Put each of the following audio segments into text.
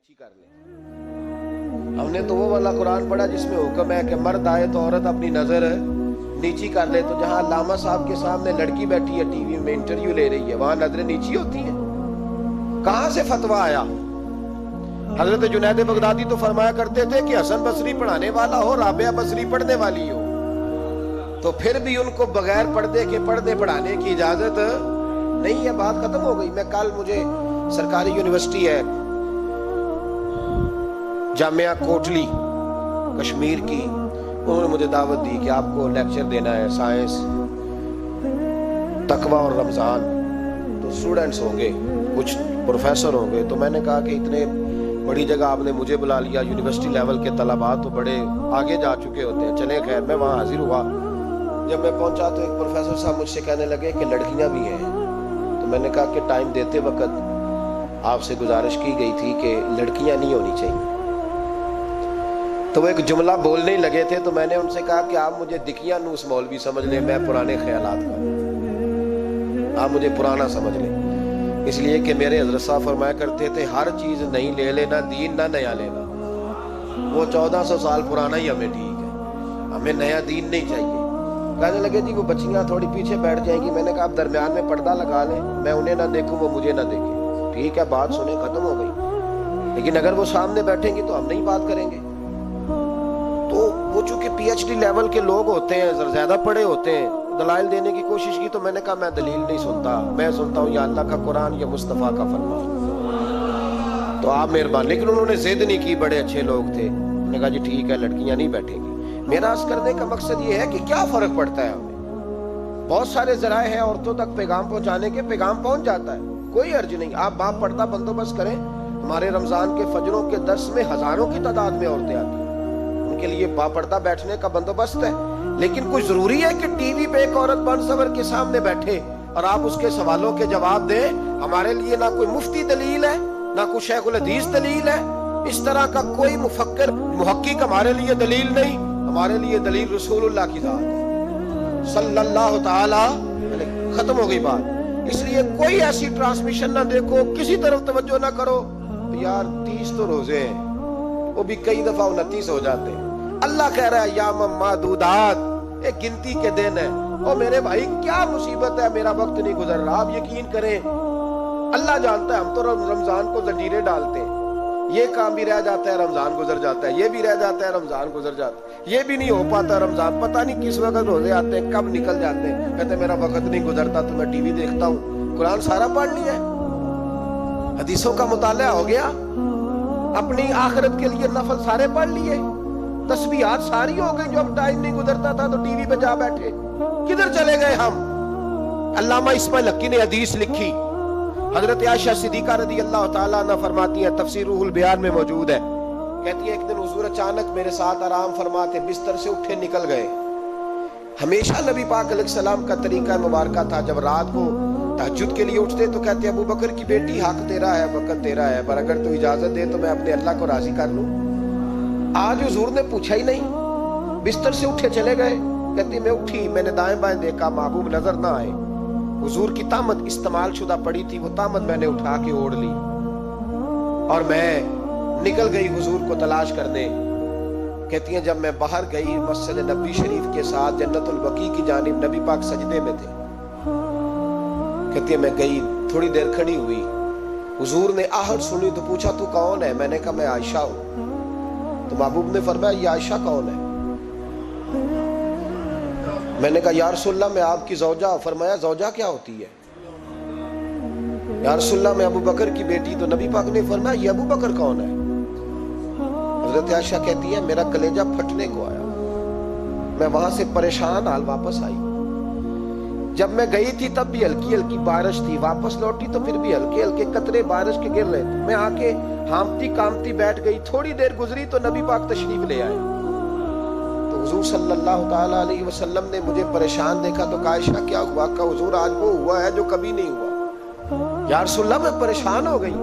نیچی کر لیں. ہم نے تو وہ والا قرآن پڑھا جس میں حکم ہے کہ مرد آئے تو عورت اپنی نظر نیچی کر لے. تو جہاں علامہ صاحب کے سامنے لڑکی بیٹھی ہے ٹی وی میں انٹرویو لے رہی ہے وہاں نظریں نیچی ہوتی ہیں؟ کہاں سے فتویٰ آیا؟ حضرت جنید بغدادی تو فرمایا کرتے تھے کہ حسن بصری پڑھانے والا ہو رابعہ بصری پڑھنے والی ہو، تو پھر بھی ان کو بغیر پردے کے پردے پڑھانے کی اجازت نہیں ہے. بات ختم ہو گئی. میں کل مجھے سرکاری یونیورسٹی ہے جامعہ کوٹلی کشمیر کی، انہوں نے مجھے دعوت دی کہ آپ کو لیکچر دینا ہے سائنس تقوی اور رمضان. تو اسٹوڈنٹس ہوں گے، کچھ پروفیسر ہوں گے. تو میں نے کہا کہ اتنے بڑی جگہ آپ نے مجھے بلا لیا، یونیورسٹی لیول کے طلباء تو بڑے آگے جا چکے ہوتے ہیں. چلیں خیر، میں وہاں حاضر ہوا. جب میں پہنچا تو ایک پروفیسر صاحب مجھ سے کہنے لگے کہ لڑکیاں بھی ہیں. تو میں نے کہا کہ ٹائم دیتے وقت آپ سے گزارش کی گئی تھی کہ لڑکیاں نہیں ہونی چاہیے. تو وہ ایک جملہ بولنے ہی لگے تھے. تو میں نے ان سے کہا کہ آپ مجھے دکھیاں نوس مولوی سمجھ لیں، میں پرانے خیالات کا، آپ مجھے پرانا سمجھ لیں. اس لیے کہ میرے حضرت صاحب فرمایا کرتے تھے ہر چیز نہیں لے لینا، دین نہ نیا لینا. وہ 1400 سال پرانا ہی ہمیں ٹھیک ہے، ہمیں نیا دین نہیں چاہیے. کہنے لگے جی وہ بچیاں تھوڑی پیچھے بیٹھ جائیں گی. میں نے کہا آپ درمیان میں پردہ لگا لیں، میں انہیں نہ دیکھوں وہ مجھے نہ دیکھیں. ٹھیک ہے، بات سنیں، ختم ہو گئی. لیکن اگر وہ سامنے بیٹھیں گی تو ہم نہیں بات کریں گے. تو وہ چونکہ پی ایچ ڈی لیول کے لوگ ہوتے ہیں، زیادہ پڑھے ہوتے ہیں، دلائل دینے کی کوشش کی. تو میں نے کہا میں دلیل نہیں سنتا، میں سنتا ہوں یا اللہ کا قرآن یا مصطفیٰ کا فرمان. تو آپ مہربان. لیکن انہوں نے ضد نہیں کی، بڑے اچھے لوگ تھے. انہوں نے کہا جی ٹھیک ہے لڑکیاں نہیں بیٹھیں گی. میرا عرض کرنے کا مقصد یہ ہے کہ کیا فرق پڑتا ہے ہمیں. بہت سارے ذرائع ہیں عورتوں تک پیغام پہنچانے کے، پیغام پہنچ جاتا ہے، کوئی حرج نہیں. آپ باپ پردہ بندوبست کریں. ہمارے رمضان کے فجروں کے درس میں ہزاروں کی تعداد میں عورتیں آتی ہیں، ان کے لیے باپردہ بیٹھنے کا بندوبست ہے. لیکن کوئی ضروری ہے کہ ٹی وی پہ ایک عورت بن سور کے سامنے بیٹھے اور آپ اس کے سوالوں کے جواب دیں؟ ہمارے لیے نہ کوئی مفتی دلیل ہے، نہ کوئی شیخ الحدیث دلیل ہے. اس طرح کا کوئی مفکر محقق ہمارے لیے دلیل نہیں. ہمارے لیے دلیل رسول اللہ کی ذات ہے صلی اللہ تعالی علیہ. ختم ہو گئی بات. اس لیے کوئی ایسی ٹرانسمیشن نہ دیکھو، کسی طرف توجہ نہ کرو. یار 30 تو روزے ہیں، وہ بھی کئی دفعہ 29 ہو جاتے ہیں. اللہ کہہ رہا ہے یا معدودات، ایک گنتی کے دن ہے. اور میرے بھائی کیا مصیبت ہے، میرا وقت نہیں گزر رہا. آپ یقین کریں اللہ جانتا ہے، ہم تو رمضان کو زنجیریں ڈالتے ہیں. یہ کام بھی رہ جاتا ہے، رمضان گزر جاتا ہے. یہ بھی رہ جاتا ہے، رمضان گزر جاتا ہے. یہ بھی نہیں ہو پاتا رمضان. پتہ نہیں کس وقت روزے آتے ہیں، کب نکل جاتے ہیں. کہتے ہیں میرا وقت نہیں گزرتا تو میں ٹی وی دیکھتا ہوں. قرآن سارا پڑھ لیا ہے، حدیثوں کا مطالعہ ہو گیا، اپنی آخرت کے لیے نفل سارے پڑھ لیے، تسبیحات ساری ہو گئی. جو اب ٹائم نہیں گزرتا تھا تو ٹی وی پہ جا بیٹھے. کدھر چلے گئے ہم؟ علامہ اسماعیل حقی نے حدیث لکھی. حضرت عائشہ صدیقہ رضی اللہ تعالیٰ عنہ فرماتی ہیں، تفسیر روح البیان میں موجود ہے. کہتی ہے ایک دن حضور اچانک میرے ساتھ آرام فرماتے، بستر سے اٹھے نکل گئے. ہمیشہ نبی پاک علیہ السلام کا طریقہ مبارکہ تھا جب رات کو تہجد کے لیے اٹھتے تو کہتے ابو بکر کی بیٹی حق تیرا ہے، وقت تیرا ہے، پر اگر تو اجازت دے تو میں اپنے اللہ کو راضی کر لوں. آج حضور نے پوچھا ہی نہیں، بستر سے اٹھے چلے گئے. کہتی میں اٹھی، میں نے دائیں بائیں دیکھا، محبوب نظر نہ آئے. حضور کی طامت استعمال شدہ پڑی تھی، وہ طامت میں نے اٹھا کے اوڑھ لی اور میں نکل گئی حضور کو تلاش کرنے. کہتی ہیں جب میں باہر گئی مسجد نبوی شریف کے ساتھ جنت البقیع کی جانب، نبی پاک سجدے میں تھے. کہتی ہے میں گئی، تھوڑی دیر کھڑی ہوئی. حضور نے آہٹ سنی تو پوچھا تو کون ہے؟ میں نے کہا میں عائشہ ہوں. تو محبوب نے فرمایا یہ عائشہ کون ہے؟ میں نے کہا یا رسول اللہ میں آپ کی زوجہ. فرمایا زوجہ کیا ہوتی ہے؟ یا رسول اللہ میں ابو بکر کی بیٹی. تو نبی پاک نے فرمایا یہ ابو بکر کون ہے؟ حضرت عائشہ کہتی ہے میرا کلیجہ پھٹنے کو آیا. میں وہاں سے پریشان حال واپس آئی. جب میں گئی تھی تب بھی ہلکی ہلکی بارش تھی، واپس لوٹی تو پھر بھی ہلکے ہلکے قطرے بارش کے گر رہے تھے. میں آ کے ہامتی کامتی بیٹھ گئی. تھوڑی دیر گزری تو نبی پاک تشریف لے آئے. تو حضور صلی اللہ تعالیٰ علیہ وسلم نے مجھے پریشان دیکھا تو کہا عائشہ کیا ہوا؟ کہا حضور آج وہ ہوا ہے جو کبھی نہیں ہوا. یا رسول اللہ میں پریشان ہو گئی.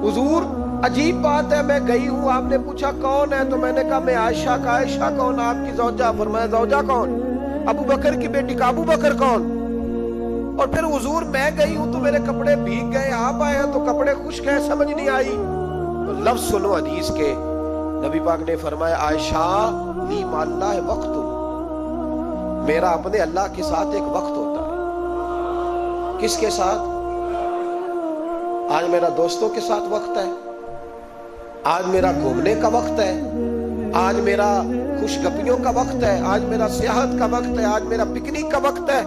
حضور عجیب بات ہے، میں گئی ہوں، آپ نے پوچھا کون ہے تو میں نے کہا میں عائشہ. کا عائشہ کون؟ آپ کی زوجہ. فرمایا زوجہ کون؟ ابو بکر کی بیٹی. کا ابو بکر کون؟ اور پھر حضور میں گئی ہوں تو میرے کپڑے بھیگ گئے، آپ آئے ہیں تو کپڑے خشک ہیں، سمجھ نہیں آئی. تو لفظ سنو حدیث کے، نبی پاک نے فرمایا عائشہ لی ماللہ وقت، میرا اپنے اللہ کے ساتھ ایک وقت ہوتا ہے۔ کس کے ساتھ؟ آج میرا دوستوں کے ساتھ وقت ہے، آج میرا گھومنے کا وقت ہے، آج میرا خوش گپیوں کا وقت ہے، آج میرا سیاحت کا وقت ہے، آج میرا پکنک کا وقت ہے۔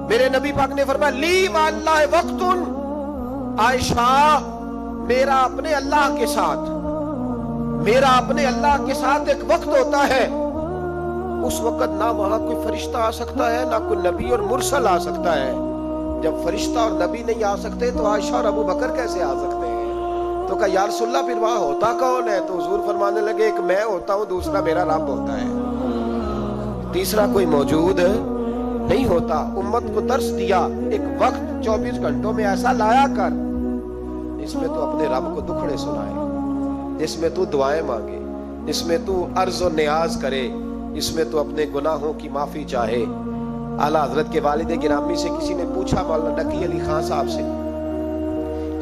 میرے نبی پاک نے فرمایا لی مع اللہ وقت، عائشہ میرا اپنے اللہ کے ساتھ، میرا اپنے اللہ کے ساتھ ایک وقت ہوتا ہے۔ اس وقت نہ وہاں کوئی فرشتہ آ سکتا ہے، نہ کوئی نبی اور مرسل آ سکتا ہے۔ جب فرشتہ اور نبی نہیں آ سکتے تو عائشہ اور ابو بکر کیسے آ سکتے ہیں؟ تو کہا یا رسول اللہ پھر وہاں ہوتا کون ہے؟ تو حضور فرمانے لگے ایک میں ہوتا ہوں، دوسرا میرا رب ہوتا ہے، تیسرا کوئی موجود نہیں ہوتا۔ امت کو درس دیا ایک وقت 24 گھنٹوں میں ایسا لایا کر جس میں تو اپنے رب کو دکھڑے سنائے، جس میں تو دعائیں مانگے، جس میں تو عرض و نیاز کرے، جس میں تو اپنے گناہوں کی معافی چاہے۔ اعلیٰ حضرت کے والد گرامی سے کسی نے پوچھا مولانا نقی علی خان صاحب سے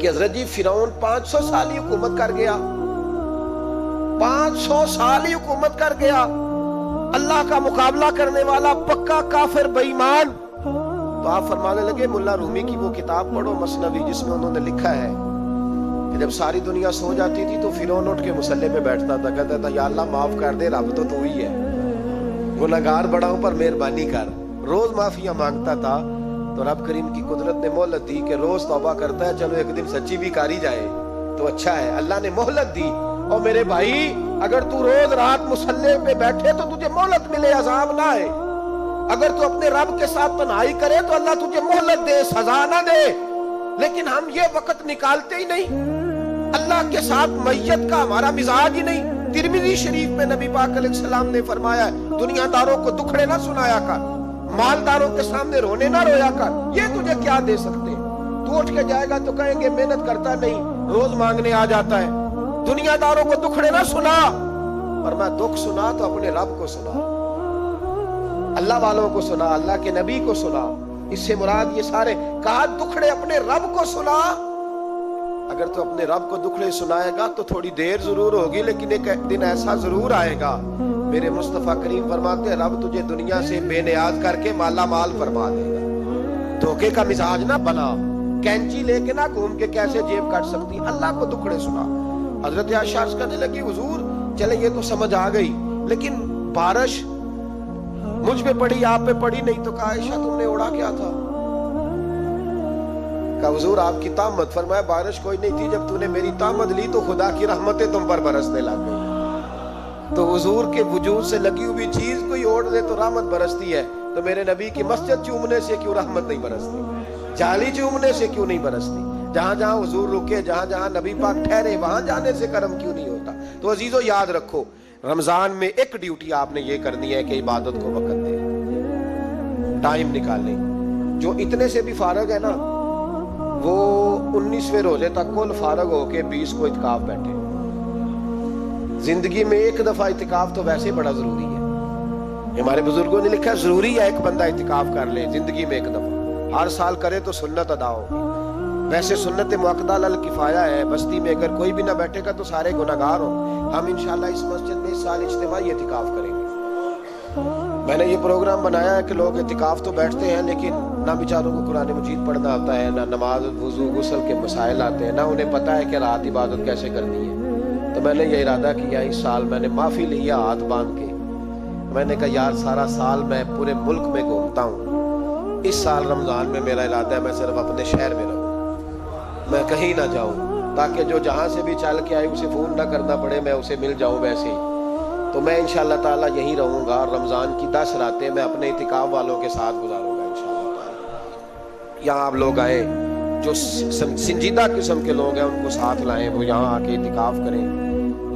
کہ حضرت جی فرعون 500 سال ہی حکومت کر گیا، 500 سال ہی حکومت کر گیا، اللہ کا مقابلہ کرنے والا پکا کافر بے ایمان۔ تو آپ فرمانے لگے ملا رومی کی وہ کتاب پڑھو مثنوی، جس میں انہوں نے لکھا ہے کہ جب ساری دنیا سو جاتی تھی تو فرعون اٹھ کے مصلی پہ بیٹھتا تھا، کہتا تھا یا اللہ معاف کر دے، رب تو ہی ہے، گناہگار بڑا ہوں پر مہربانی کر۔ روز معافیاں مانگتا تھا تو رب کریم کی قدرت نے مہلت دی کہ روز توبہ کرتا ہے، چلو ایک دن سچی بھی کاری جائے تو اچھا ہے، اللہ نے مہلت دی۔ اور میرے بھائی اگر تو روز رات مصلی پہ بیٹھے تو تجھے مہلت ملے، عذاب نہ آئے۔ اگر تو اپنے رب کے ساتھ تنہائی کرے تو اللہ تجھے مہلت دے، سزا نہ دے۔ لیکن ہم یہ وقت نکالتے ہی نہیں، اللہ کے ساتھ میت کا ہمارا مزاج ہی نہیں۔ ترمذی شریف میں نبی پاک علیہ السلام نے فرمایا دنیا داروں کو دکھڑے نہ سنایا کر، مالداروں کے سامنے رونے نہ رویا کر، یہ تجھے کیا دے سکتے؟ تو اٹھ کے جائے گا تو کہیں گے محنت کرتا نہیں، روز مانگنے آ جاتا ہے۔ دنیا داروں کو دکھڑے نہ سنا، اور میں دکھ سنا تو اپنے رب کو سنا، اللہ والوں کو سنا، اللہ کے نبی کو سنا۔ اس سے مراد یہ سارے کہا دکھڑے اپنے رب کو سنا۔ اگر تو اپنے رب کو دکھڑے سنائے گا تو تھوڑی دیر ضرور ہوگی، لیکن ایک دن ایسا ضرور آئے گا، میرے مصطفیٰ کریم فرماتے ہیں رب تجھے دنیا سے بے نیاز کر کے مالا مال فرما دے گا۔ دھوکے کا مزاج نہ بنا، کینچی لے کے نہ گھوم کے کیسے جیب کٹ سکتی، اللہ کو دکھڑے سنا۔ حضرت عائشہ عرض کرنے لگی حضور چلے یہ تو سمجھ آ گئی، لیکن بارش مجھ پہ پڑی آپ پہ پڑی نہیں، تو کہا عائشہ تم نے اڑا کیا تھا؟ کہا حضور آپ کی طامت، فرمایا بارش کوئی نہیں تھی، جب تو نے میری طامت لی تو خدا کی رحمتیں تم پر برسنے لگ گئی۔ تو حضور کے وجود سے لگی ہوئی چیز کوئی اوڑھ دے تو رحمت برستی ہے، تو میرے نبی کی مسجد چومنے سے کیوں رحمت نہیں برستی؟ جالی چومنے سے کیوں نہیں برستی؟ جہاں جہاں حضور رکے، جہاں جہاں نبی پاک ٹھہرے، وہاں جانے سے کرم کیوں نہیں ہوتا؟ تو عزیزو یاد رکھو رمضان میں ایک ڈیوٹی آپ نے یہ کرنی ہے کہ عبادت کو وقت دے، ٹائم نکالیں۔ جو اتنے سے بھی فارغ ہے نا وہ 19ویں روزے تک کل فارغ ہو کے 20 کو اعتکاف بیٹھے۔ زندگی میں ایک دفعہ اعتکاف تو ویسے بڑا ضروری ہے، ہمارے بزرگوں نے لکھا ضروری ہے ایک بندہ اعتکاف کر لے زندگی میں ایک دفعہ، ہر سال کرے تو سنت ادا ہوگی۔ ویسے سنت مؤکدہ الکفایہ ہے، بستی میں اگر کوئی بھی نہ بیٹھے گا تو سارے گناہگار ہوں۔ ہم انشاءاللہ اس مسجد میں اس سال اجتماعی اعتکاف کریں گے۔ میں نے یہ پروگرام بنایا ہے کہ لوگ اعتکاف تو بیٹھتے ہیں لیکن نہ بیچاروں کو قرآن مجید پڑھنا آتا ہے، نہ نماز وضو غسل کے مسائل آتے ہیں، نہ انہیں پتہ ہے کہ رات عبادت کیسے کرنی ہے۔ تو میں نے یہ ارادہ کیا اس سال میں نے معافی لیا ہاتھ باندھ کے، میں نے کہا یار سارا سال میں پورے ملک میں گھومتا ہوں، اس سال رمضان میں میرا ارادہ ہے میں صرف اپنے شہر میں رہوں، میں کہیں نہ جاؤں، تاکہ جو جہاں سے بھی چل کے آئے اسے فون نہ کرنا پڑے، میں اسے مل جاؤں ویسے ہی۔ تو میں انشاءاللہ تعالیٰ یہیں رہوں گا اور رمضان کی 10 راتیں میں اپنے اعتکاف والوں کے ساتھ گزاروں گا انشاءاللہ تعالیٰ۔ یہاں آپ لوگ آئیں، جو سنجیدہ قسم کے لوگ ہیں ان کو ساتھ لائیں، وہ یہاں آ کے اعتکاف کریں۔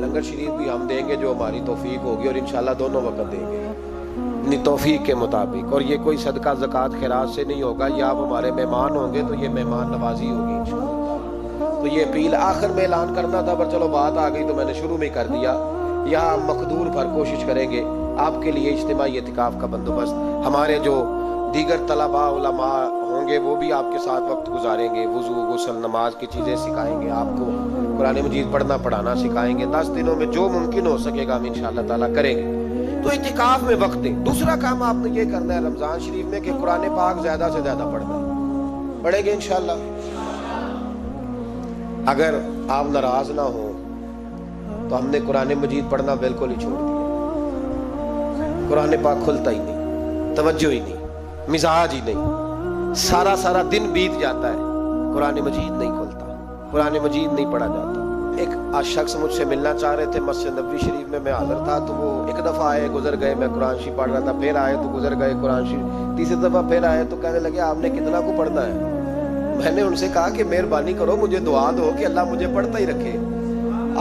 لنگر شریف بھی ہم دیں گے جو ہماری توفیق ہوگی، اور انشاءاللہ دونوں وقت دیں گے اپنی توفیق کے مطابق، اور یہ کوئی صدقہ زکوٰۃ خیرات سے نہیں ہوگا، یہ آپ ہمارے مہمان ہوں گے تو یہ مہمان نوازی ہوگی انشاءاللہ۔ تو یہ اپیل آخر میں اعلان کرنا تھا پر چلو بات آ گئی تو میں نے شروع میں کر دیا۔ یہاں مقدور بھر کوشش کریں گے آپ کے لیے اجتماعی اعتکاف کا بندوبست، ہمارے جو دیگر طلباء علماء ہوں گے وہ بھی آپ کے ساتھ وقت گزاریں گے، وضو غسل نماز کی چیزیں سکھائیں گے آپ کو، قرآن مجید پڑھنا پڑھانا سکھائیں گے. 10 دنوں میں جو ممکن ہو سکے گا ہم انشاءاللہ تعالیٰ کریں گے. تو اعتکاف میں وقت دیں. دوسرا کام آپ نے یہ کرنا ہے رمضان شریف میں کہ قرآن پاک زیادہ سے زیادہ پڑھنا ہے. پڑھیں گے انشاءاللہ. اگر آپ ناراض نہ ہوں تو ہم نے قرآن مجید پڑھنا بالکل ہی چھوڑ دیا. قرآن پاک کھلتا ہی نہیں, توجہ ہی نہیں, مزاج ہی نہیں. سارا دن بیت جاتا ہے, قرآن مجید نہیں کھلتا, قرآن مجید نہیں پڑھا جاتا. ایک شخص مجھ سے ملنا چاہ رہے تھے مسجد نبوی شریف میں حاضر تھا, تو وہ ایک دفعہ آئے گزر گئے, میں قرآن شریف پڑھ رہا تھا, پھر آئے تو گزر گئے قرآن شریف, تیسری دفعہ پھر آئے تو کہنے لگے آپ نے کتنا کو پڑھنا ہے. میں نے ان سے کہا کہ مہربانی کرو مجھے دعا دو کہ اللہ مجھے پڑھتا ہی رکھے.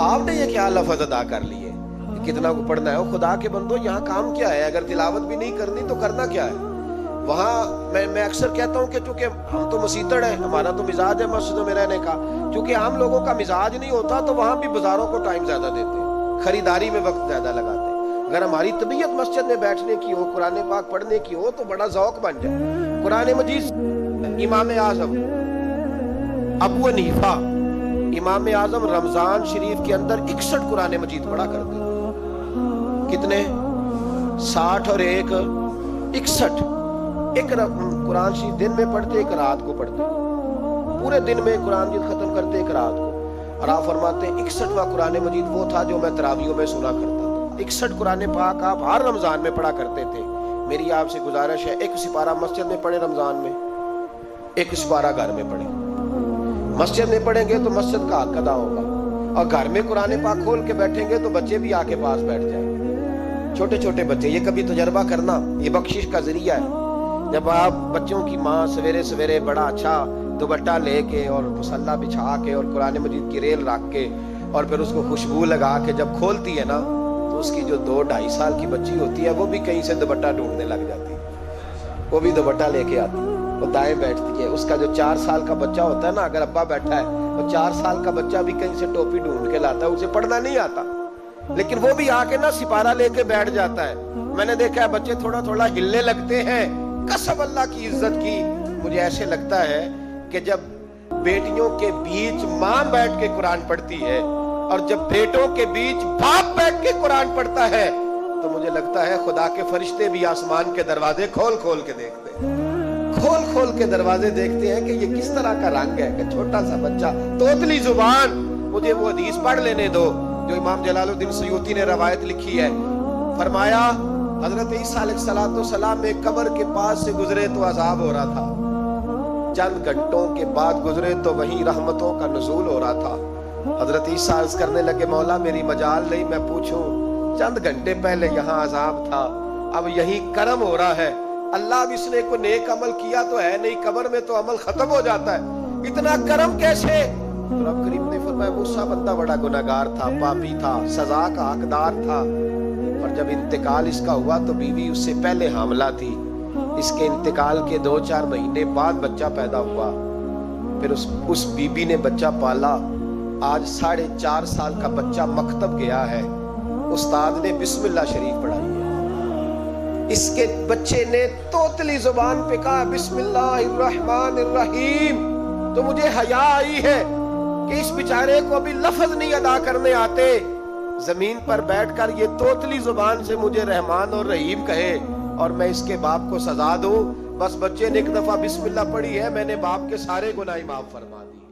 آپ نے یہ کیا لفظ ادا کر لیے کتنا کو پڑھنا ہے؟ خدا کے بندو یہاں کام کیا ہے؟ اگر تلاوت بھی نہیں کرنی تو کرنا کیا ہے وہاں؟ میں اکثر کہتا ہوں کہ چونکہ ہم تو مسیتڑ ہیں, ہمارا تو مزاج ہے مسجدوں میں رہنے کا, چونکہ عام لوگوں کا مزاج نہیں ہوتا تو وہاں بھی بازاروں کو ٹائم زیادہ دیتے ہیں, خریداری میں وقت زیادہ لگاتے ہیں. اگر ہماری طبیعت مسجد میں بیٹھنے کی ہو, قرآن پاک پڑھنے کی ہو تو بڑا ذوق بن جائے. قرآن مجید امام اعظم ابو حنیفہ امام اعظم رمضان شریف کے اندر 61 قرآن مجید پڑھا کرتے. کتنے؟ 60 اور 1 61. ایک قرآن شریف دن میں پڑھتے, ایک رات کو پڑھتے. پورے دن میں قرآن مجید ختم کرتے, ایک رات کو. اور آپ فرماتے ہیں 61واں قرآن مجید وہ تھا جو میں تراویحوں میں سنا کرتا تھا. 61 قرآن پاک آپ ہر رمضان میں پڑھا کرتے تھے. میری آپ سے گزارش ہے ایک سپارہ مسجد میں پڑھیں رمضان میں, ایک سپارہ گھر میں پڑھیں. مسجد میں پڑھیں گے تو مسجد کا حق ادا ہوگا, اور گھر میں قرآن پاک کھول کے بیٹھیں گے تو بچے بھی آ کے پاس بیٹھ جائیں گے, چھوٹے چھوٹے بچے. یہ کبھی تجربہ کرنا, یہ بخشش کا ذریعہ ہے. جب آپ بچوں کی ماں سویرے سویرے بڑا اچھا دوپٹہ لے کے اور مصلی بچھا کے اور قرآن مجید کی ریل رکھ کے اور پھر اس کو خوشبو لگا کے جب کھولتی ہے نا, تو اس کی جو 2-2.5 سال کی بچی ہوتی ہے وہ بھی کہیں سے دوپٹہ ڈھونڈنے لگ جاتی ہے, وہ بھی دوپٹہ لے کے آتی ہے, وہ دائیں بیٹھتی ہے. اس کا جو 4 سال کا بچہ ہوتا ہے نا, اگر ابا بیٹھا ہے وہ 4 سال کا بچہ بھی کہیں سے ٹوپی ڈھونڈ کے لاتا ہے, اسے پڑھنا نہیں آتا لیکن وہ بھی آ کے نا سپارہ لے کے بیٹھ جاتا ہے. میں نے دیکھا ہے بچے تھوڑا تھوڑا ہلنے لگتے ہیں. قسم اللہ کی عزت کی, مجھے ایسے لگتا ہے کہ جب بیٹیوں کے بیچ ماں بیٹھ کے قرآن پڑھتی ہے اور جب بیٹوں کے بیچ باپ بیٹھ کے قرآن پڑھتا ہے تو مجھے لگتا ہے خدا کے فرشتے بھی آسمان کے دروازے کھول کھول کے دیکھتے ہیں, کھول کھول کے دروازے دیکھتے ہیں کہ یہ کس طرح کا رنگ ہے کہ چھوٹا سا بچہ توتلی زبان. مجھے وہ حدیث پڑھ لینے دو جو امام جلال الدین سیوطی نے روایت لکھی ہے. فرمایا حضرت عیسیٰ علیہ السلام میں قبر کے پاس سے گزرے تو عذاب ہو رہا تھا, چند گھنٹوں کے بعد گزرے تو وہیں رحمتوں کا نزول ہو رہا تھا. حضرت عیسیٰ عرض کرنے لگے مولا میری مجال نہیں میں پوچھوں, چند گھنٹے پہلے یہاں عذاب تھا, اب یہی کرم ہو رہا ہے. اللہ اب اس نے کوئی نیک عمل کیا تو ہے نہیں, قبر میں تو عمل ختم ہو جاتا ہے, اتنا کرم کیسے؟ تو رب کریم نے فرمایا موسیٰ بندہ بڑا گناہگار تھا, پاپی تھا, سزا کا حقدار تھا, اور جب انتقال اس کا ہوا تو بیوی اس سے پہلے حاملہ تھی. اس کے انتقال کے 2-4 مہینے بعد بچہ پیدا ہوا, پھر اس بیوی نے بچہ پالا. آج 4.5 سال کا بچہ مکتب گیا ہے, استاد نے بسم اللہ شریف پڑھائی ہے, اس کے بچے نے توتلی زبان پہ کہا بسم اللہ الرحمن الرحیم. تو مجھے حیا آئی ہے کہ اس بیچارے کو ابھی لفظ نہیں ادا کرنے آتے, زمین پر بیٹھ کر یہ توتلی زبان سے مجھے رحمان اور رحیم کہے اور میں اس کے باپ کو سزا دوں. بس بچے نے ایک دفعہ بسم اللہ پڑھی ہے, میں نے باپ کے سارے گناہ معاف فرما دی.